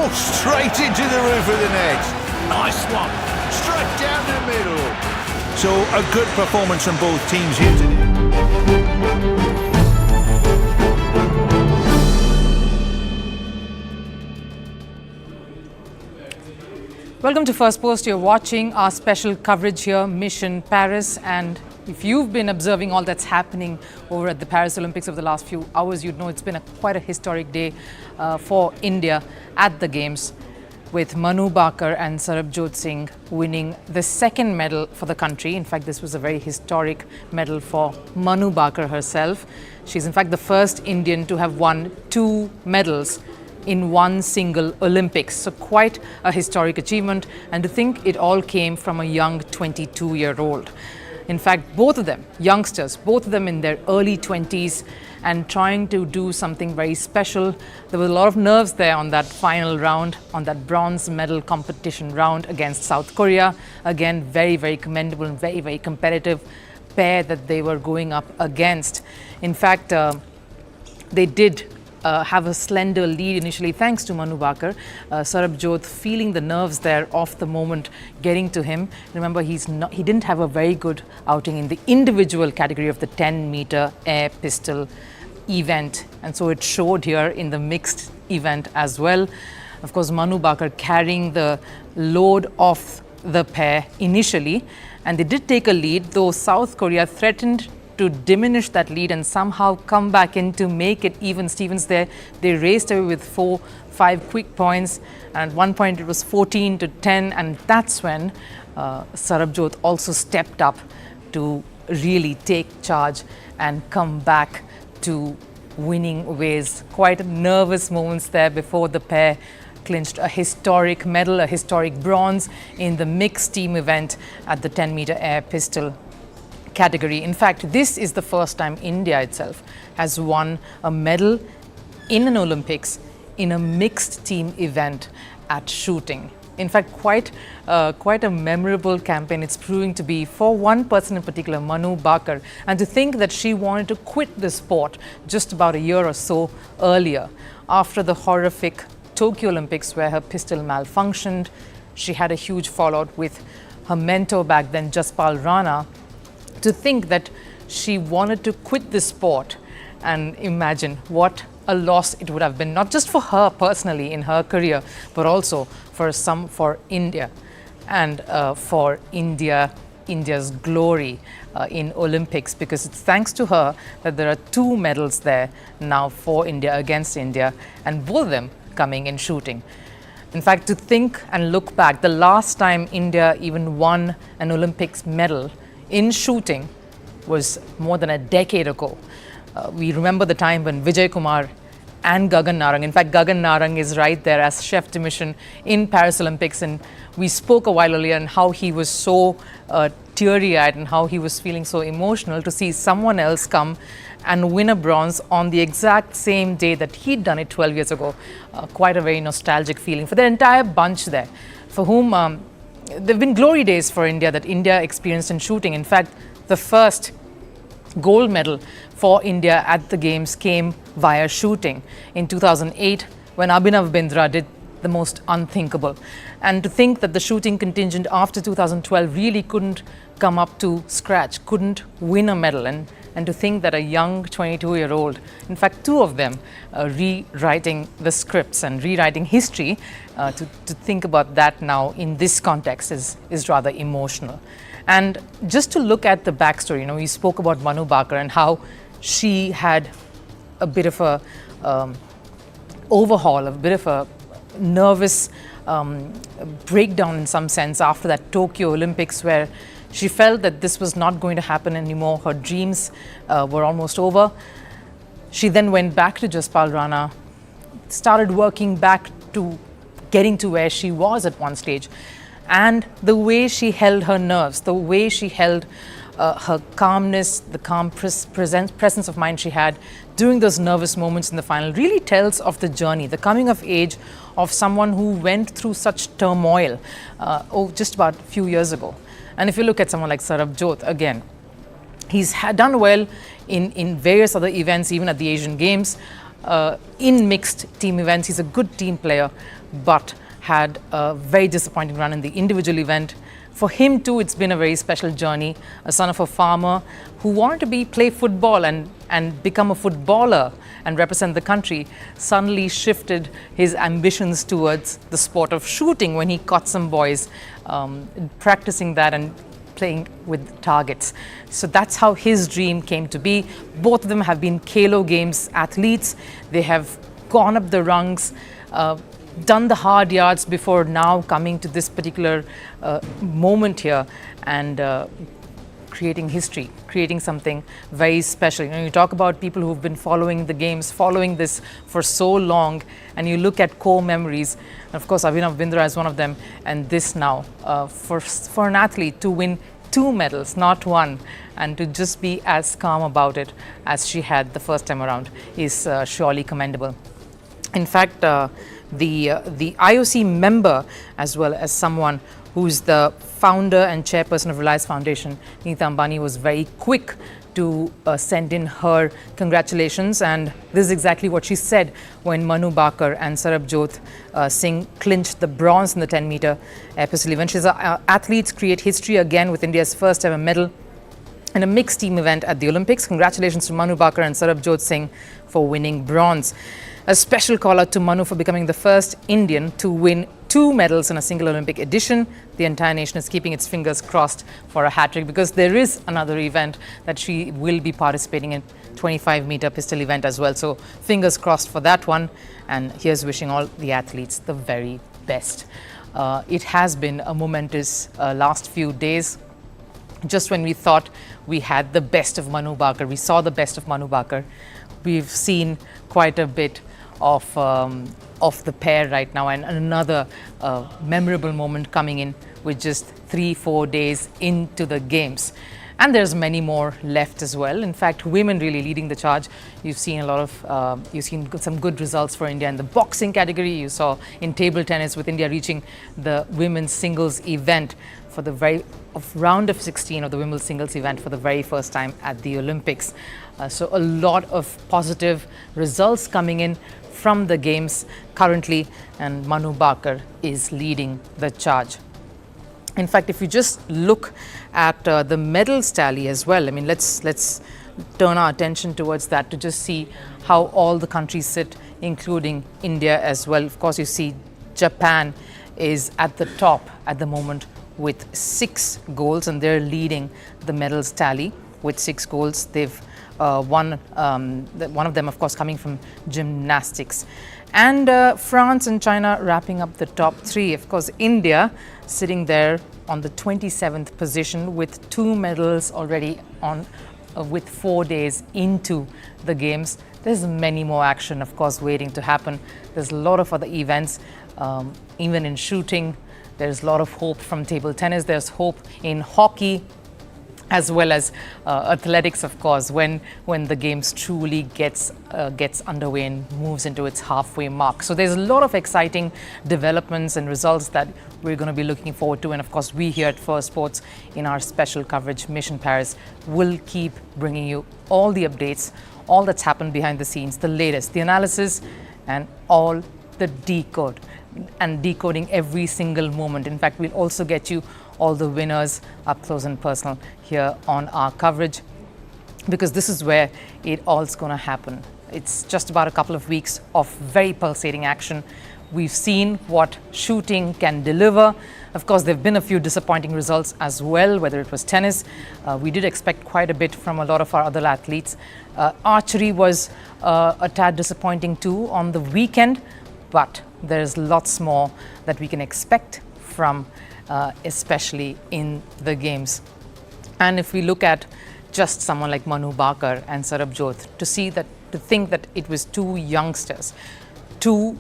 Oh, straight into the roof of the net. Nice one. Straight down the middle. So a good performance from both teams here today. Welcome to Firstpost. You're watching our special coverage here, Mission Paris. And if you've been observing all that's happening over at the Paris Olympics over the last few hours, you'd know it's been quite a historic day for India at the Games, with Manu Bhaker and Sarabjot Singh winning the second medal for the country. In fact, this was a very historic medal for Manu Bhaker herself. She's in fact the first Indian to have won 2 medals in one single Olympics. So quite a historic achievement, and to think it all came from a young 22-year-old. In fact, both of them, youngsters, both of them in their early 20s and trying to do something very special. There was a lot of nerves there on that final round, on that bronze medal competition round against South Korea. Again, very, very commendable and very, very competitive pair that they were going up against. In fact, they did have a slender lead initially, thanks to Manu Bhaker. Sarabjot feeling the nerves there of the moment getting to him. Remember, he didn't have a very good outing in the individual category of the 10-meter air pistol event, and so it showed here in the mixed event as well. Of course, Manu Bhaker carrying the load of the pair initially, and they did take a lead, though South Korea threatened to diminish that lead and somehow come back in to make it even. Stevens there, they raced away with 4-5 quick points, and at one point it was 14-10, and that's when Sarabjot also stepped up to really take charge and come back to winning ways. Quite nervous moments there before the pair clinched a historic medal, a historic bronze in the mixed team event at the 10-meter air pistol category. In fact, this is the first time India itself has won a medal in an Olympics in a mixed team event at shooting. In fact, quite a memorable campaign it's proving to be for one person in particular, Manu Bhaker. And to think that she wanted to quit the sport just about a year or so earlier, after the horrific Tokyo Olympics where her pistol malfunctioned. She had a huge fallout with her mentor back then, Jaspal Rana. To think that she wanted to quit the sport, and imagine what a loss it would have been, not just for her personally in her career, but also for India and for India's glory in Olympics, because it's thanks to her that there are 2 medals there now for India against India, and both of them coming in shooting. In fact, to think and look back, the last time India even won an Olympics medal in shooting was more than a decade ago. We remember the time when Vijay Kumar and Gagan Narang, in fact Gagan Narang is right there as chef de mission in Paris Olympics, and we spoke a while earlier on how he was so teary-eyed and how he was feeling so emotional to see someone else come and win a bronze on the exact same day that he'd done it 12 years ago. Quite a very nostalgic feeling for the entire bunch there, for whom there have been glory days for India that India experienced in shooting. In fact, the first gold medal for India at the Games came via shooting in 2008 when Abhinav Bindra did the most unthinkable. And to think that the shooting contingent after 2012 really couldn't come up to scratch, couldn't win a medal, and to think that a young 22-year-old, in fact 2 of them, rewriting the scripts and rewriting history, to think about that now in this context is rather emotional. And just to look at the backstory, we spoke about Manu Bhaker and how she had a bit of a overhaul, a bit of a nervous breakdown in some sense after that Tokyo Olympics, where she felt that this was not going to happen anymore. Her dreams were almost over. She then went back to Jaspal Rana, started working back to getting to where she was at one stage. And the way she held her nerves, the way she held her calmness, the calm presence of mind she had during those nervous moments in the final really tells of the journey, the coming of age of someone who went through such turmoil just about a few years ago. And if you look at someone like Sarabjot, again, he's done well in various other events, even at the Asian Games. in mixed team events. He's a good team player, but had a very disappointing run in the individual event. For him too, it's been a very special journey. A son of a farmer who wanted to play football and become a footballer and represent the country, suddenly shifted his ambitions towards the sport of shooting when he caught some boys practicing that and playing with targets. So that's how his dream came to be. Both of them have been Kalo Games athletes. They have gone up the rungs, done the hard yards before now coming to this particular moment here and creating history, creating something very special. You know, you talk about people who've been following the games, following this for so long, and you look at core memories. And of course, Abhinav Bindra is one of them. And this now, for an athlete to win 2 medals, not 1, and to just be as calm about it as she had the first time around is surely commendable. In fact, the IOC member, as well as someone who's the founder and chairperson of Reliance Foundation, Neeta Ambani, was very quick to send in her congratulations. And this is exactly what she said when Manu Bhaker and Sarabjot Singh clinched the bronze in the 10-meter air pistol event. She said, athletes create history again with India's first ever medal in a mixed team event at the Olympics. Congratulations to Manu Bhaker and Sarabjot Singh for winning bronze. A special call out to Manu for becoming the first Indian to win 2 medals in a single Olympic edition. The entire nation is keeping its fingers crossed for a hat-trick because there is another event that she will be participating in, 25-meter pistol event as well. So fingers crossed for that one. And here's wishing all the athletes the very best. It has been a momentous last few days. Just when we thought we had the best of Manu Bhaker, we saw the best of Manu Bhaker, we've seen quite a bit of the pair right now, and another memorable moment coming in with just 3-4 days into the games. And there's many more left as well. In fact, women really leading the charge. You've seen a lot of, you've seen some good results for India in the boxing category. You saw in table tennis with India reaching the women's singles event for the round of 16 of the women's singles event for the very first time at the Olympics. So a lot of positive results coming in from the games currently, and Manu Bhaker is leading the charge. In fact, if you just look at the medals tally as well, I mean, let's turn our attention towards that to just see how all the countries sit, including India as well. Of course, you see Japan is at the top at the moment with 6 golds, and they're leading the medals tally with 6 golds. They've won, one of them, of course, coming from gymnastics. And France and China wrapping up the top 3. Of course, India sitting there on the 27th position with 2 medals already on, with 4 days into the games. There's many more action, of course, waiting to happen. There's a lot of other events, even in shooting. There's a lot of hope from table tennis. There's hope in hockey, as well as athletics, of course, when the games truly gets underway and moves into its halfway mark. So there's a lot of exciting developments and results that we're going to be looking forward to. And of course, we here at Firstpost, in our special coverage, Mission Paris, will keep bringing you all the updates, all that's happened behind the scenes, the latest, the analysis, and all the decoding every single moment. In fact, we'll also get you all the winners up close and personal here on our coverage, because this is where it all's going to happen. It's just about a couple of weeks of very pulsating action. We've seen what shooting can deliver. Of course, there have been a few disappointing results as well, whether it was tennis. We did expect quite a bit from a lot of our other athletes. Archery was a tad disappointing too on the weekend, but there's lots more that we can expect from especially in the games. And if we look at just someone like Manu Bhaker and Sarabjot, to think that it was 2 youngsters, 2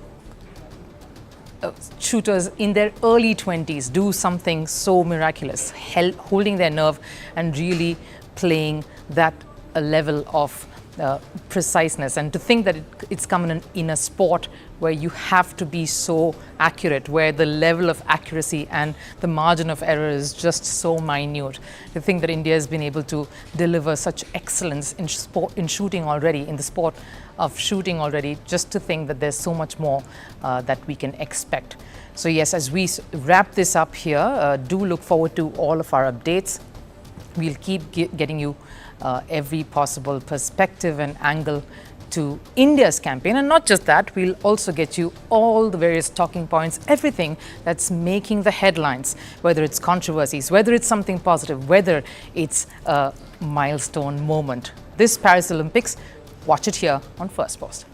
shooters in their early 20s do something so miraculous, holding their nerve and really playing that level of preciseness, and to think that it's come in a sport where you have to be so accurate, where the level of accuracy and the margin of error is just so minute. To think that India has been able to deliver such excellence in shooting already, in the sport of shooting already, just to think that there's so much more that we can expect. So yes, as we wrap this up here, do look forward to all of our updates. We'll keep getting you every possible perspective and angle to India's campaign, and not just that, we'll also get you all the various talking points, everything that's making the headlines, whether it's controversies, whether it's something positive, whether it's a milestone moment. This Paris Olympics, watch it here on Firstpost.